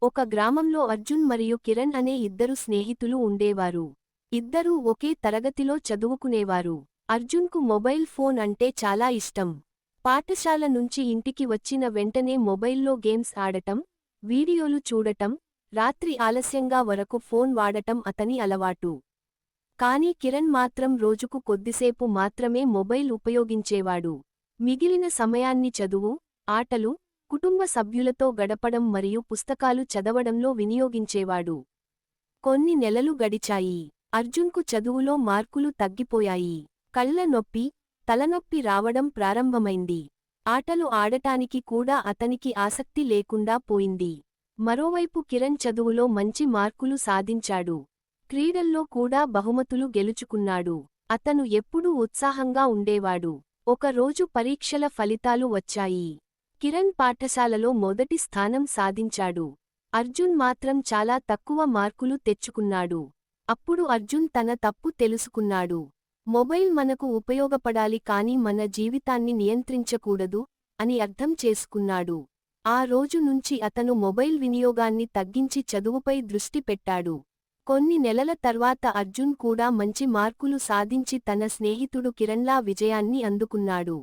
ఒక గ్రామంలో అర్జున్ మరియు కిరణ్ అనే ఇద్దరు స్నేహితులు ఉండేవారు. ఇద్దరూ ఒకే తరగతిలో చదువుకునేవారు. అర్జున్కు మొబైల్ ఫోన్ అంటే చాలా ఇష్టం. పాఠశాల నుంచి ఇంటికి వచ్చిన వెంటనే మొబైల్లో గేమ్స్ ఆడటం, వీడియోలు చూడటం, రాత్రి ఆలస్యంగా వరకు ఫోన్ వాడటం అతని అలవాటు. కానీ కిరణ్ మాత్రం రోజుకు కొద్దిసేపు మాత్రమే మొబైల్ ఉపయోగించేవాడు. మిగిలిన సమయాన్ని చదువు, ఆటలు, కుటుంబ సభ్యులతో గడపడం మరియు పుస్తకాలు చదవడంలో వినియోగించేవాడు. కొన్ని నెలలు గడిచాయి. అర్జున్కు చదువులో మార్కులు తగ్గిపోయాయి. కళ్ల నొప్పి, తలనొప్పి రావడం ప్రారంభమైంది. ఆటలు ఆడటానికి కూడా అతనికి ఆసక్తి లేకుండా పోయింది. మరోవైపు కిరణ్ చదువులో మంచి మార్కులు సాధించాడు. క్రీడల్లో కూడా బహుమతులు గెలుచుకున్నాడు. అతను ఎప్పుడూ ఉత్సాహంగా ఉండేవాడు. ఒక రోజు పరీక్షల ఫలితాలు వచ్చాయి. కిరణ్ పాఠశాలలో మొదటి స్థానం సాధించాడు. అర్జున్ మాత్రం చాలా తక్కువ మార్కులు తెచ్చుకున్నాడు. అప్పుడు అర్జున్ తన తప్పు తెలుసుకున్నాడు. మొబైల్ మనకు ఉపయోగపడాలి కానీ మన జీవితాన్ని నియంత్రించకూడదు అని అర్థం చేసుకున్నాడు. ఆ రోజు నుంచి అతను మొబైల్ వినియోగాన్ని తగ్గించి చదువుపై దృష్టి పెట్టాడు. కొన్ని నెలల తర్వాత అర్జున్ కూడా మంచి మార్కులు సాధించి తన స్నేహితుడు కిరణ్లా విజయాన్ని అందుకున్నాడు.